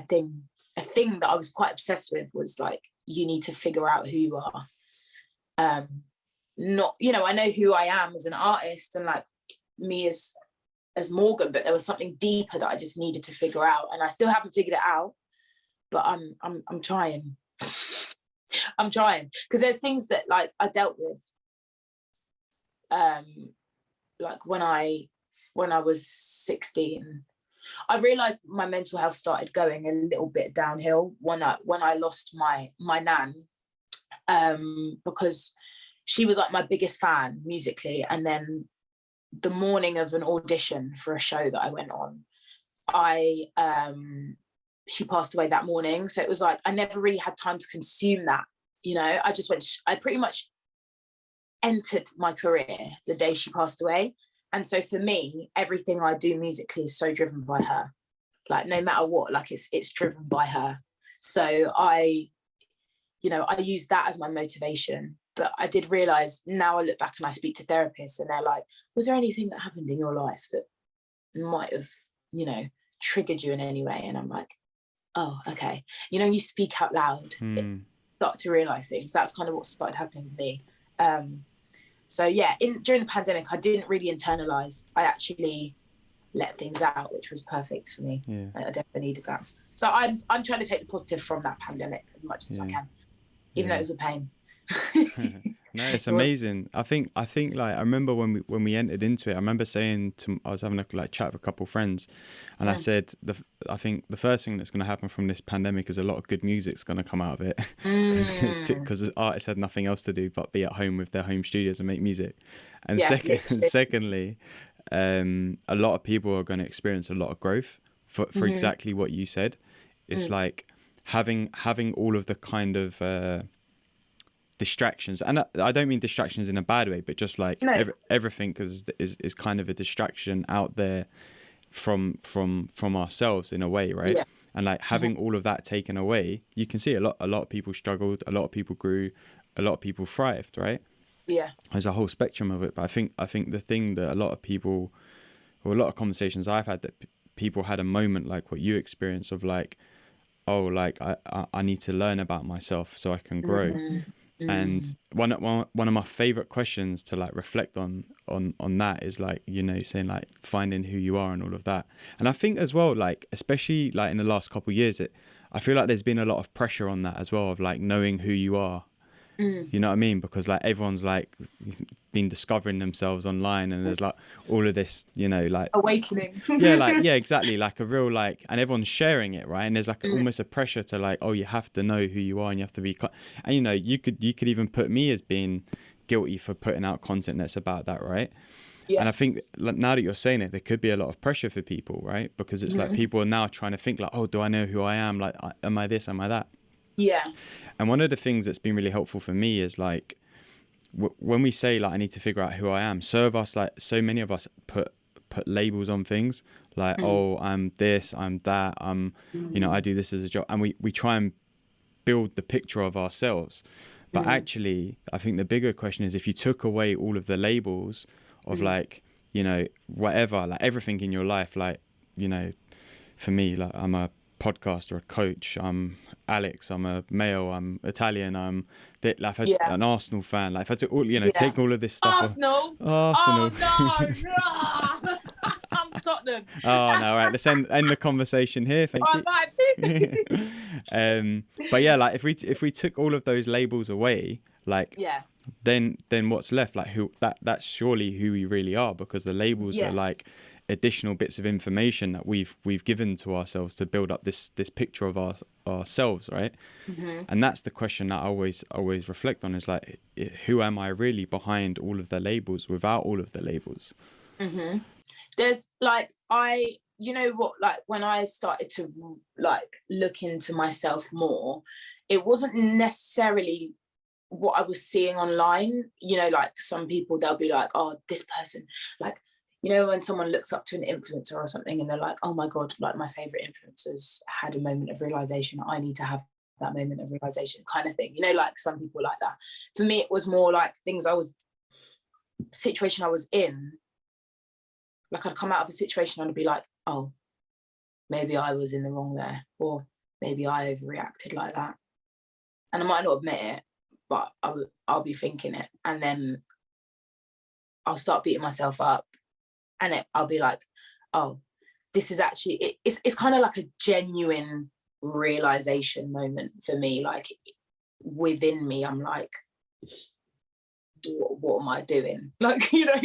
A: thing that I was quite obsessed with, was like, you need to figure out who you are. I know who I am as an artist, and like me as as Morgan, but there was something deeper that I just needed to figure out, and I still haven't figured it out, but I'm trying. I'm trying, because there's things that like I dealt with like when I was 16. I realized my mental health started going a little bit downhill when I lost my nan, because she was like my biggest fan musically, and then the morning of an audition for a show that I went on, she passed away that morning. So it was like I never really had time to consume that, you know. I pretty much entered my career the day she passed away. And so for me, everything I do musically is so driven by her. Like no matter what, like it's driven by her. So I use that as my motivation. But I did realize, now I look back and I speak to therapists and they're like, was there anything that happened in your life that might have, you know, triggered you in any way? And I'm like, oh, okay. You know, you speak out loud, start to realize things. That's kind of what started happening with me. So yeah, during the pandemic, I didn't really internalize. I actually let things out, which was perfect for me.
B: Yeah.
A: I definitely needed that. So I'm trying to take the positive from that pandemic as much as I can, even though it was a pain.
B: No, it's amazing. I think like I remember when we entered into it, I remember saying I was having a chat with a couple of friends, and I said I think the first thing that's going to happen from this pandemic is a lot of good music's going to come out of it, because artists had nothing else to do but be at home with their home studios and make music. And secondly, a lot of people are going to experience a lot of growth for exactly what you said. It's like having all of the kind of distractions, and I don't mean distractions in a bad way, but just like everything is kind of a distraction out there from ourselves in a way, right? And like having all of that taken away, you can see a lot of people struggled, a lot of people grew, a lot of people thrived, right? There's a whole spectrum of it. But I think the thing that a lot of people, or a lot of conversations I've had, that people had a moment like what you experienced of like, oh, like I need to learn about myself so I can grow. And one of my favorite questions to like reflect on that is like, you know, saying like finding who you are and all of that. And I think as well, like especially like in the last couple of years, I feel like there's been a lot of pressure on that as well, of like knowing who you are. You know what I mean? Because like everyone's like been discovering themselves online, and there's like all of this, you know, like
A: awakening.
B: yeah, exactly, like a real like, and everyone's sharing it, right? And there's like almost a pressure to like, oh, you have to know who you are, and you have to be, and you know, you could even put me as being guilty for putting out content that's about that, right? And I think like, now that you're saying it, there could be a lot of pressure for people, right? Because it's like people are now trying to think like, oh, do I know who I am? Like, am I this? Am I that? And one of the things that's been really helpful for me is like when we say like I need to figure out who I am, so many of us put labels on things like oh, I'm this, I'm that, you know, I do this as a job, and we try and build the picture of ourselves. But actually I think the bigger question is, if you took away all of the labels of like, you know, whatever, like everything in your life, like, you know, for me, like I'm a podcaster, a coach, I'm Alex, I'm a male, I'm Italian, I'm an Arsenal fan. Like if I took all, you know, take all of this stuff
A: Arsenal.
B: Arsenal.
A: Oh no. I'm Tottenham.
B: Oh no, right, let's end the conversation here, thank you. But yeah, like if we took all of those labels away, like then what's left? Like that's surely who we really are, because the labels are like additional bits of information that we've given to ourselves to build up this picture of ourselves, right? And that's the question that I always reflect on, is like, who am I really behind all of the labels, without all of the labels?
A: There's like, you know what, like when I started to like look into myself more, it wasn't necessarily what I was seeing online. You know, like some people, they'll be like, oh, this person, like, you know, when someone looks up to an influencer or something and they're like, oh my God, like my favorite influencers had a moment of realization, I need to have that moment of realization, kind of thing. You know, like some people like that. For me, it was more like situation I was in. Like I'd come out of a situation and I'd be like, oh, maybe I was in the wrong there, or maybe I overreacted like that. And I might not admit it, but I'll be thinking it. And then I'll start beating myself up. And I'll be like, oh, this is actually, it's kind of like a genuine realization moment for me. Like within me, I'm like, what am I doing? Like, you know,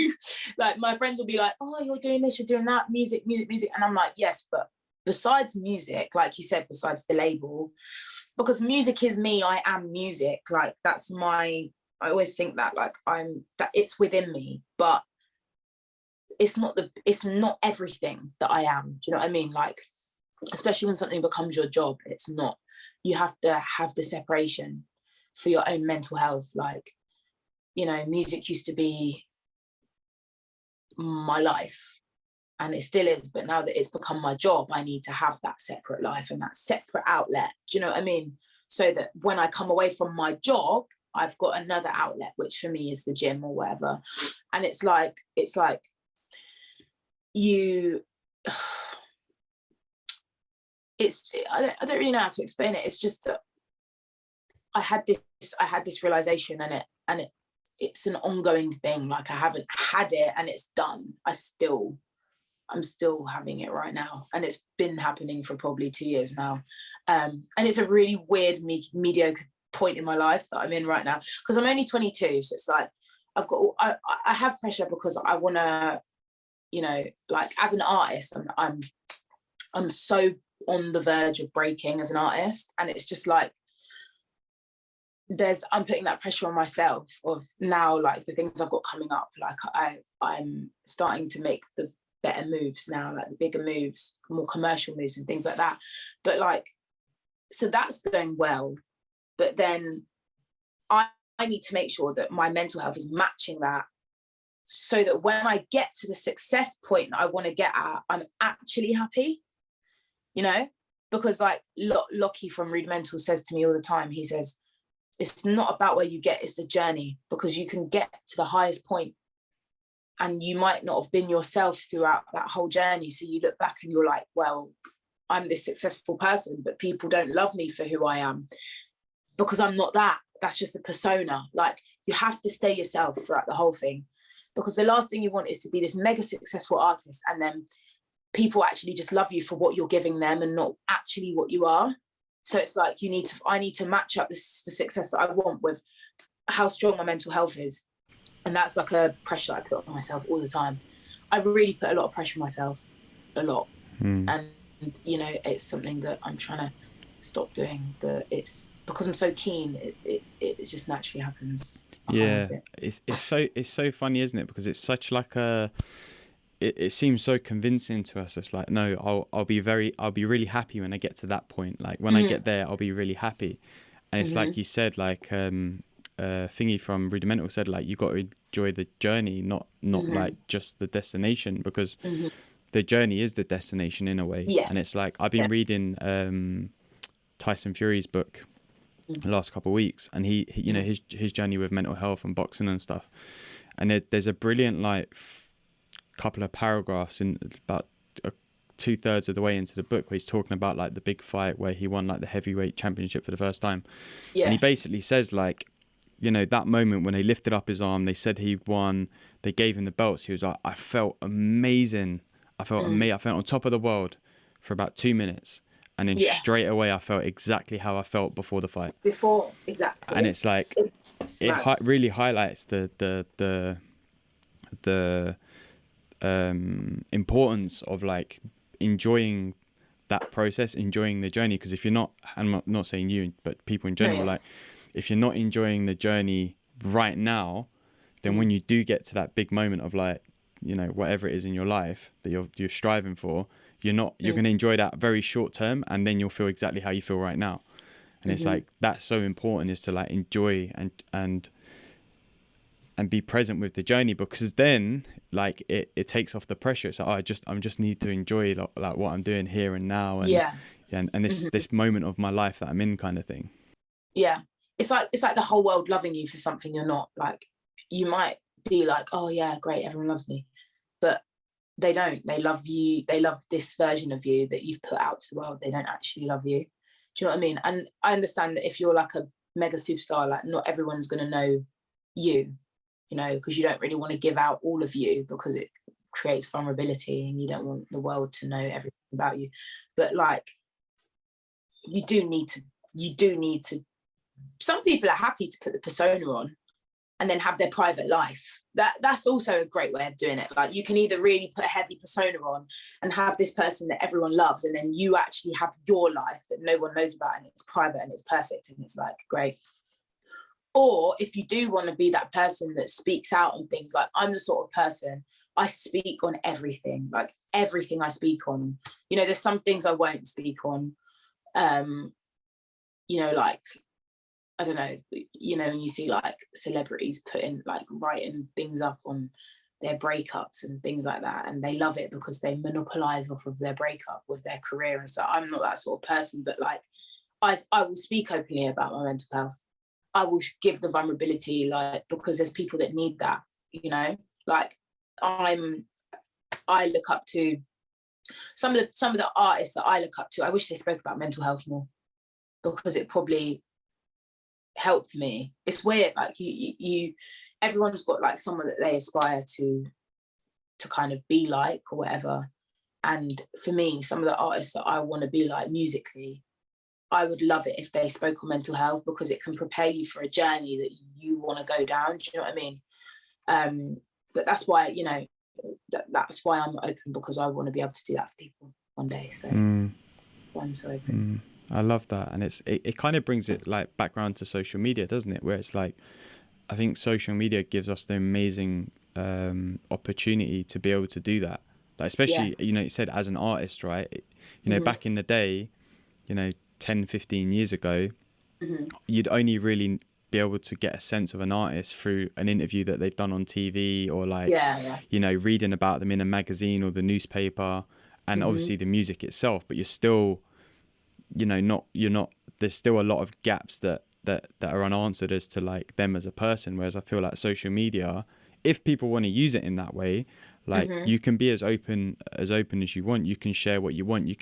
A: like my friends will be like, oh, you're doing this, you're doing that, music. And I'm like, yes, but besides music, like you said, besides the label, because music is me, I am music. Like that's I always think that, like, that it's within me, but it's not everything that I am. Do you know what I mean? Like, especially when something becomes your job, it's not, you have to have the separation for your own mental health. Like, you know, music used to be my life and it still is, but now that it's become my job, I need to have that separate life and that separate outlet. Do you know what I mean? So that when I come away from my job, I've got another outlet, which for me is the gym or whatever. And it's like you, I don't really know how to explain it. It's just that I had this realization, and it's an ongoing thing. Like I haven't had it and it's done. I'm still having it right now, and it's been happening for probably 2 years now. And it's a really weird, mediocre point in my life that I'm in right now, because I'm only 22. So it's like I have pressure because I want to, you know, like as an artist, I'm so on the verge of breaking as an artist, and it's just like I'm putting that pressure on myself of now, like the things I've got coming up, like I'm starting to make the better moves now, like the bigger moves, more commercial moves and things like that. But like, so that's going well, but then I need to make sure that my mental health is matching that, so that when I get to the success point that I want to get at, I'm actually happy, you know? Because like Lockie from Rudimental says to me all the time, he says, it's not about where you get, it's the journey, because you can get to the highest point and you might not have been yourself throughout that whole journey. So you look back and you're like, well, I'm this successful person, but people don't love me for who I am because I'm not that. That's just a persona. Like, you have to stay yourself throughout the whole thing, because the last thing you want is to be this mega successful artist and then people actually just love you for what you're giving them and not actually what you are. So it's like I need to match up the success that I want with how strong my mental health is. And that's like a pressure I put on myself all the time. I've really put a lot of pressure on myself, a lot. And, you know, it's something that I'm trying to stop doing, but it's because I'm so keen, it just naturally happens.
B: Yeah, it's so funny, isn't it? Because it's such like it seems so convincing to us. It's like, no, I'll be really happy when I get to that point. Like when I get there, I'll be really happy. And it's like you said, like Thingy from Rudimental said, like, you got to enjoy the journey, not like just the destination, because the journey is the destination in a way.
A: Yeah.
B: And it's like, I've been reading Tyson Fury's book the last couple of weeks, and he you know, his journey with mental health and boxing and stuff. And there's a brilliant like couple of paragraphs in about 2/3 of the way into the book where he's talking about like the big fight where he won like the heavyweight championship for the first time. And he basically says, like, you know, that moment when they lifted up his arm, they said he won, they gave him the belts, he was like, I felt amazing, I felt on top of the world for about 2 minutes, and then straight away I felt exactly how I felt before the fight.
A: Exactly.
B: And it's like, really highlights the importance of like enjoying that process, enjoying the journey. Because if you're not, I'm not saying you, but people in general, like if you're not enjoying the journey right now, then when you do get to that big moment of like, you know, whatever it is in your life that you're striving for, you're going to enjoy that very short term, and then you'll feel exactly how you feel right now. And it's like, that's so important, is to like enjoy and be present with the journey, because then like it takes off the pressure. It's like, I just need to enjoy like what I'm doing here and now, and and this moment of my life that I'm in, kind of thing.
A: Yeah, it's like the whole world loving you for something you're not. Like, you might be like, oh yeah, great, everyone loves me, but they don't. They love you, they love this version of you that you've put out to the world. They don't actually love you. Do you know what I mean? And I understand that if you're like a mega superstar, like not everyone's going to know you, you know, because you don't really want to give out all of you, because it creates vulnerability, and you don't want the world to know everything about you. But like, you do need to, some people are happy to put the persona on and then have their private life. That's also a great way of doing it. Like, you can either really put a heavy persona on and have this person that everyone loves, and then you actually have your life that no one knows about, and it's private and it's perfect and it's like great. Or if you do want to be that person that speaks out on things, like I'm the sort of person, I speak on everything, like everything I speak on. You know, there's some things I won't speak on. You know, like, I don't know, you know, and you see like celebrities putting, like, writing things up on their breakups and things like that, and they love it because they monopolize off of their breakup with their career and stuff. I'm not that sort of person, but like, I will speak openly about my mental health. I will give the vulnerability, like, because there's people that need that, you know. Like, I look up to some of the artists that I look up to. I wish they spoke about mental health more, because it probably helped me. It's weird, like, you everyone's got like someone that they aspire to kind of be like or whatever. And for me, some of the artists that I want to be like musically, I would love it if they spoke on mental health, because it can prepare you for a journey that you want to go down. Do you know what I mean? But that's why, you know, that's why I'm open, because I want to be able to do that for people one day. So I'm so open.
B: I love that. And it kind of brings it like background to social media, doesn't it? Where it's like, I think social media gives us the amazing opportunity to be able to do that. Like, especially, you know, you said as an artist, right? You know, back in the day, you know, 10, 15 years ago, you'd only really be able to get a sense of an artist through an interview that they've done on TV, or like, you know, reading about them in a magazine or the newspaper, and obviously the music itself. But you're still, you know, there's still a lot of gaps that are unanswered as to like them as a person. Whereas I feel like social media, if people want to use it in that way, like, you can be as open as you want. You can share what you want. You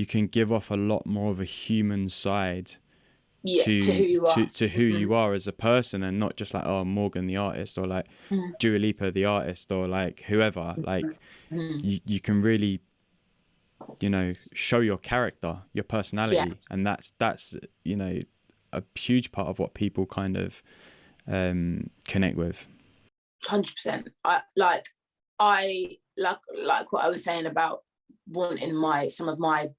B: can give off a lot more of a human side to who you are as a person, and not just like, oh, Morgan the artist, or like Dua Lipa the artist, or like whoever. Like, you can really, you know, show your character, your personality, and that's you know, a huge part of what people kind of connect with.
A: 100%. I like what I was saying about wanting some of my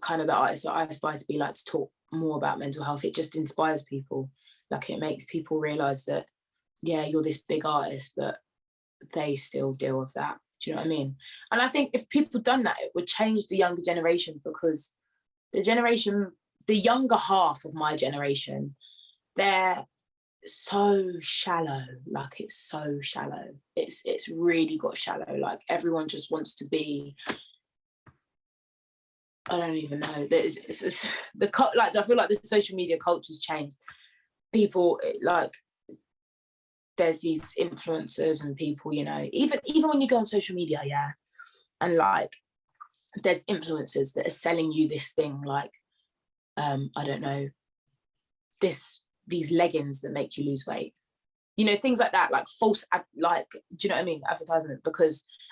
A: kind of the artists that I aspire to be like, to talk more about mental health. It just inspires people. Like, it makes people realize that, yeah, you're this big artist, but they still deal with that. Do you know what I mean? And I think if people done that, it would change the younger generations, because the younger half of my generation, they're so shallow. Like, it's so shallow. It's really got shallow. Like, everyone just wants to be, I don't even know. It's like, I feel like the social media culture's changed. People, like, there's these influencers and people, you know, even when you go on social media, and like, there's influencers that are selling you this thing, like, I don't know, these leggings that make you lose weight, you know, things like that, like false, like, do you know what I mean, advertisement,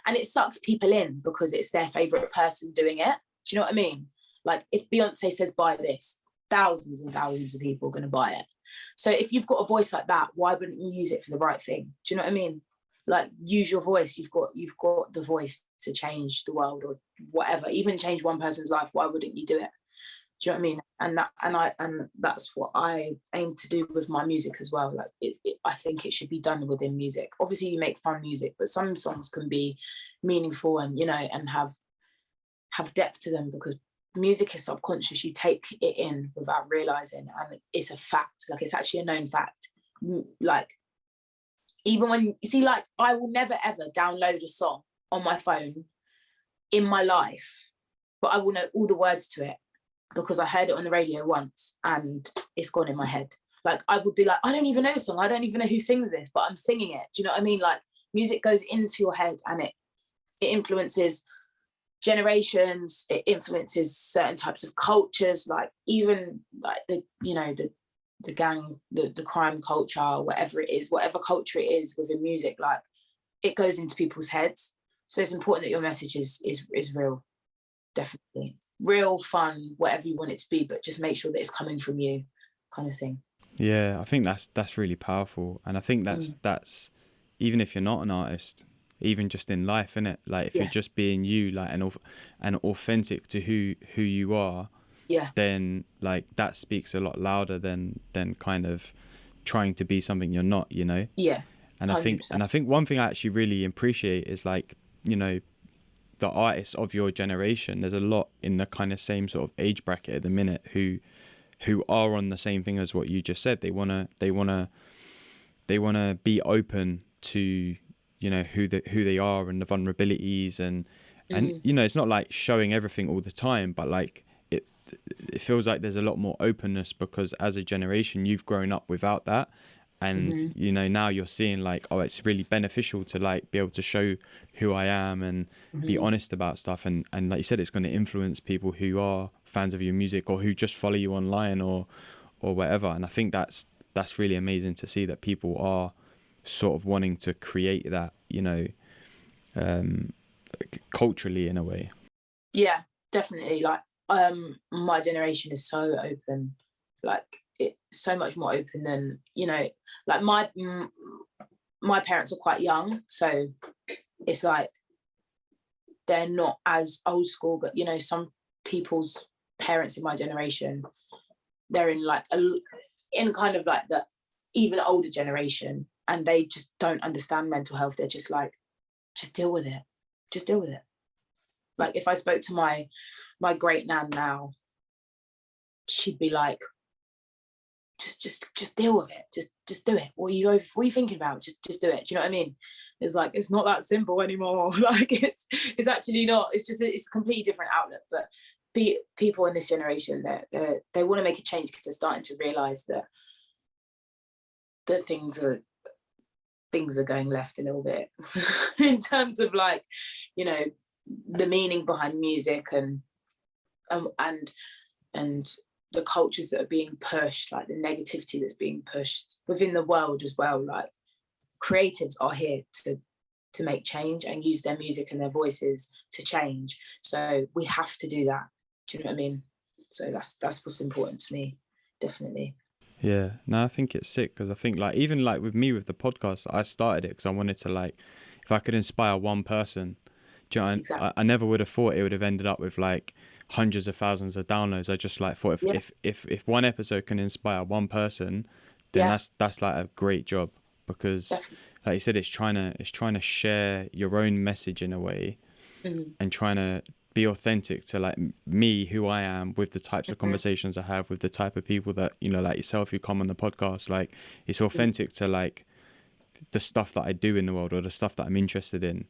A: and it sucks people in because it's their favorite person doing it. Do you know what I mean? Like, if Beyonce says buy this, thousands and thousands of people are going to buy it. So if you've got a voice like that, why wouldn't you use it for the right thing? Do you know what I mean? Like, use your voice. You've got the voice to change the world, or whatever, even change one person's life. Why wouldn't you do it? Do you know what I mean? And that's what I aim to do with my music as well. Like, I think it should be done within music. Obviously, you make fun music, but some songs can be meaningful and, you know, and have depth to them, because music is subconscious. You take it in without realizing, and it's a fact. Like, it's actually a known fact. Like, even when you see, like, I will never ever download a song on my phone in my life, but I will know all the words to it because I heard it on the radio once and it's gone in my head. Like, I would be like, I don't even know the song, I don't even know who sings this, but I'm singing it. Do you know what I mean? Like, music goes into your head, and it influences generations, it influences certain types of cultures, like, even like the gang, the crime culture, whatever it is, whatever culture it is within music. Like, it goes into people's heads. So it's important that your message is real, definitely. Real, fun, whatever you want it to be, but just make sure that it's coming from you, kind of thing.
B: Yeah, I think that's really powerful. And I think that's even if you're not an artist, even just in life, innit? Like if you're just being you, like and authentic to who you are, then like that speaks a lot louder than kind of trying to be something you're not, you know?
A: Yeah.
B: And I think
A: 100%.
B: I think one thing I actually really appreciate is like, you know, the artists of your generation. There's a lot in the kind of same sort of age bracket at the minute who are on the same thing as what you just said. They wanna be open to, you know, who they are and the vulnerabilities and you know, it's not like showing everything all the time, but like it feels like there's a lot more openness because as a generation you've grown up without that. And you know, now you're seeing like, oh, it's really beneficial to like be able to show who I am and be honest about stuff, and like you said, it's going to influence people who are fans of your music or who just follow you online or whatever. And I think that's really amazing to see that people are sort of wanting to create that, you know, culturally in a way.
A: Yeah, definitely. Like my generation is so open, like it's so much more open than, you know, like my parents are quite young, so it's like they're not as old school, but you know, some people's parents in my generation, they're in like in kind of like the even older generation, and they just don't understand mental health. They're just like, just deal with it, just deal with it. Like if I spoke to my great nan now, she'd be like, just deal with it. Just do it. What are you thinking about? Just do it. Do you know what I mean? It's like, it's not that simple anymore. Like it's actually not. It's just, it's a completely different outlook. But people in this generation, they want to make a change because they're starting to realize that things are going left a little bit in terms of like, you know, the meaning behind music and the cultures that are being pushed, like the negativity that's being pushed within the world as well. Like creatives are here to make change and use their music and their voices to change. So we have to do that. Do you know what I mean? So that's what's important to me, definitely.
B: Yeah, no, I think it's sick because I think like even like with me with the podcast, I started it because I wanted to like, if I could inspire one person, do you know,
A: Exactly.
B: I never would have thought it would have ended up with like hundreds of thousands of downloads. I just like thought if one episode can inspire one person, then that's like a great job because
A: Definitely.
B: like you said, it's trying to share your own message in a way and trying to be authentic to like me, who I am, with the types of conversations I have with the type of people that, you know, like yourself who come on the podcast. Like it's authentic to like the stuff that I do in the world or the stuff that I'm interested in.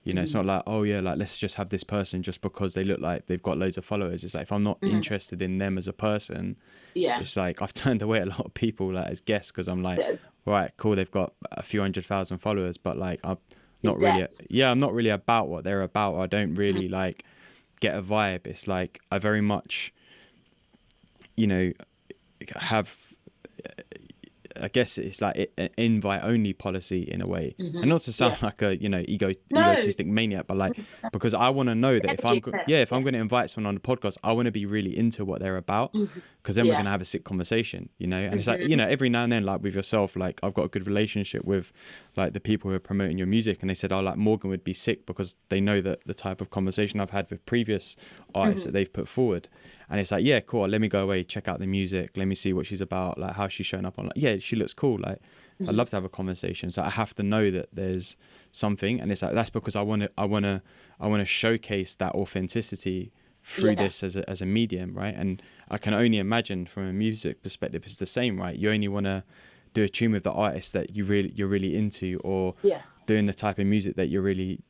B: You know, it's not like, oh yeah, like let's just have this person just because they look like they've got loads of followers. It's like if I'm not interested in them as a person, it's like I've turned away a lot of people like as guests because I'm like, right, cool, they've got a few 100,000 followers, but like I'm not really, I'm not really about what they're about. I don't really like get a vibe. It's like I very much, you know, have, I guess it's like an invite only policy in a way, and not to sound like a, you know, egotistic maniac, but like because I want to know that if I'm going to invite someone on the podcast, I want to be really into what they're about, because then we're going to have a sick conversation, you know. And it's like, you know, every now and then, like with yourself, like I've got a good relationship with like the people who are promoting your music, and they said, oh, like Morgan would be sick because they know that the type of conversation I've had with previous artists that they've put forward. And it's like, yeah, cool, let me go away, check out the music, let me see what she's about, like how she's showing up on, like, yeah, she looks cool, like I'd love to have a conversation. So I have to know that there's something, and it's like that's because I want to showcase that authenticity through this as a medium, right? And I can only imagine from a music perspective it's the same, right? You only want to do a tune with the artist that you're really into, or doing the type of music that you're really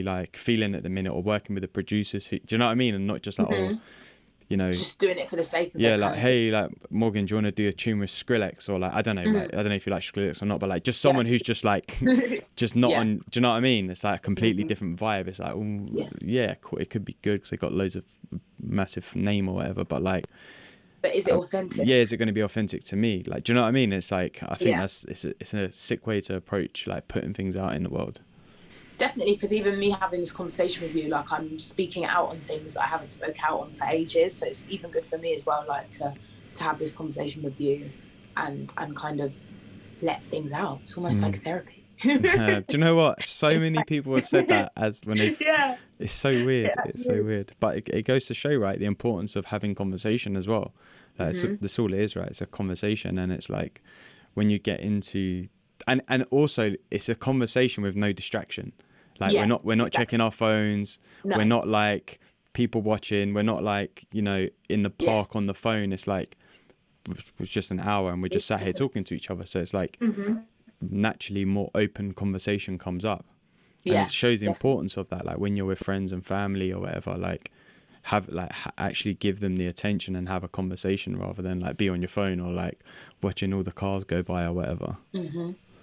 B: like feeling at the minute, or working with the producers who, do you know what I mean? And not just like, oh, you know,
A: just doing it for the sake of it.
B: Yeah, like, hey, like Morgan, do you want to do a tune with Skrillex, or like I don't know, like I don't know if you like Skrillex or not, but like just someone who's just like just not on. Do you know what I mean? It's like a completely different vibe. It's like, cool, it could be good because they got loads of massive name or whatever, but like
A: But is it authentic?
B: Yeah, is it going to be authentic to me? Like, do you know what I mean? It's like, I think
A: Yeah.
B: it's a sick way to approach like putting things out in the world.
A: Definitely, because even me having this conversation with you, like I'm speaking out on things that I haven't spoke out on for ages. So it's even good for me as well, like to have this conversation with you and kind of let things out. It's almost like therapy.
B: Do you know what? So many people have said that as when they've.
A: Yeah.
B: It's so weird.
A: It
B: It's
A: actually
B: so
A: is.
B: weird. But it goes to show, right, the importance of having conversation as well. Like, that's all it is, right? It's a conversation, and it's like when you get into, and also it's a conversation with no distraction. Like
A: Yeah,
B: we're not
A: exactly.
B: checking our phones.
A: No.
B: We're not like people watching. We're not like, you know, in the
A: Yeah.
B: park on the phone. It's like it's just an hour, and we're just
A: It's
B: sat here
A: just
B: talking to each other. So it's like
A: Mhm.
B: naturally more open conversation comes up. And it
A: Yeah,
B: shows the
A: definitely.
B: importance of that, like when you're with friends and family or whatever, like have like actually give them the attention and have a conversation rather than like be on your phone or like watching all the cars go by or whatever.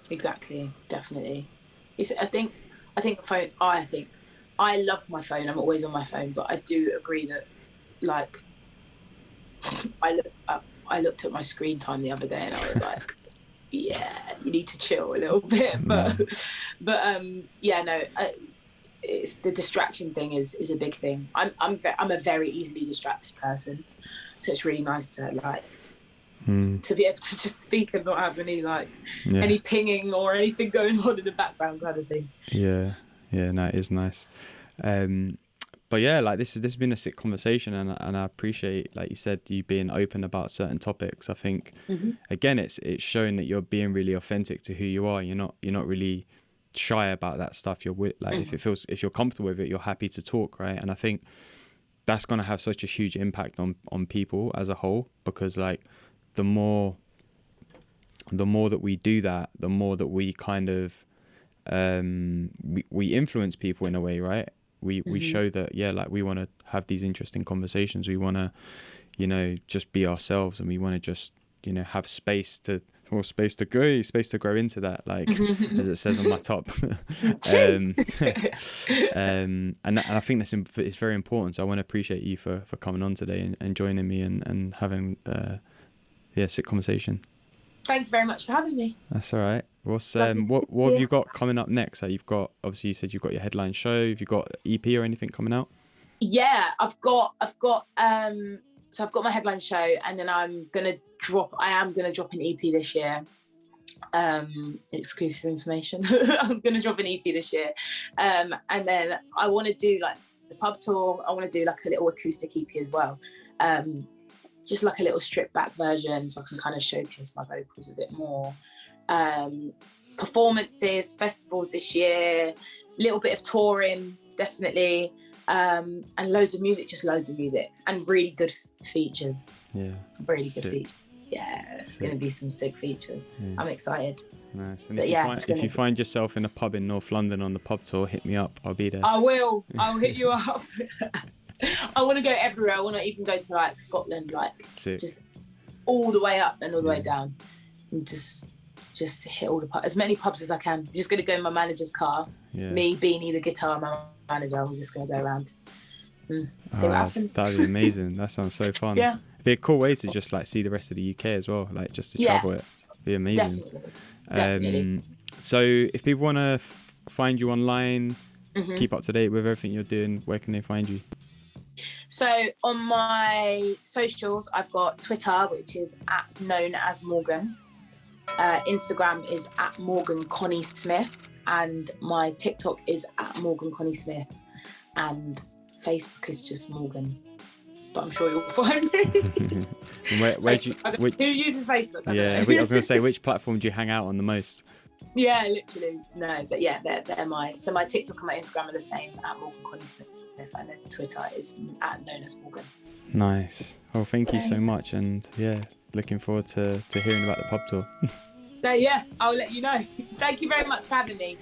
A: Exactly, definitely. It's phone. I love my phone. I'm always on my phone, but I do agree that like I looked at my screen time the other day and I was like, yeah, you need to chill a little bit. But yeah, no, it's the distraction thing is a big thing. I'm a very easily distracted person, so it's really nice to like to be able to just speak and not have any like any pinging or anything going on in the background kind of thing.
B: Yeah, no, it is nice. But yeah, like this has been a sick conversation, and I appreciate, like you said, you being open about certain topics. I think again, it's showing that you're being really authentic to who you are. You're not really shy about that stuff. You're like if you're comfortable with it, you're happy to talk, right? And I think that's going to have such a huge impact on people as a whole, because like the more that we do that, the more that we kind of we influence people in a way, right? We show that, yeah, like we want to have these interesting conversations. We want to, you know, just be ourselves, and we want to just, you know, have space to grow into that, like as it says on my top. And I think it's very important. So I want to appreciate you for coming on today and joining me and having sick conversation.
A: Thank you very much for having me.
B: That's all right. What have you got coming up next? Like, you've got, obviously you said you've got your headline show. Have you got EP or anything coming out?
A: Yeah, I've got so I've got my headline show, and then I am gonna drop an EP this year. Exclusive information. I'm gonna drop an EP this year. And then I want to do like the pub tour. I want to do like a little acoustic EP as well. Just like a little stripped back version, so I can kind of showcase my vocals a bit more. Performances, festivals this year, little bit of touring, definitely, and loads of music, and really good features.
B: Yeah,
A: really good features. Yeah, it's going to be some sick features. Yeah. I'm excited.
B: Nice. And if you find yourself in a pub in North London on the pub tour, hit me up. I'll be there.
A: I will. I'll hit you up. I want to go everywhere. I want to even go to like Scotland, like just all the way up and all the way down, and just hit all the as many pubs as I can. I'm just going to go in my manager's car. Yeah. Me, Beanie, the guitar, my manager. I'm just going to go around. See what happens.
B: That'd be amazing. That sounds so fun.
A: Yeah.
B: It'd be a cool way to just like see the rest of the UK as well, like just to travel it. It'd be amazing.
A: Definitely.
B: So if people want to find you online, keep up to date with everything you're doing, where can they find you?
A: So on my socials, I've got Twitter, which is @known_as_Morgan. Instagram is @MorganConnieSmith, and my TikTok is @MorganConnieSmith, and Facebook is just Morgan. But I'm sure you'll find me.
B: Who
A: uses Facebook?
B: I was going to say, which platform do you hang out on the most?
A: Yeah, literally. No, but yeah, they're my TikTok and my Instagram are the same, @MorganConnieSmith, and then Twitter is @known_as_Morgan.
B: Nice. Well, thank you so much, and yeah, looking forward to hearing about the pub tour.
A: Yeah, I'll let you know. Thank you very much for having me.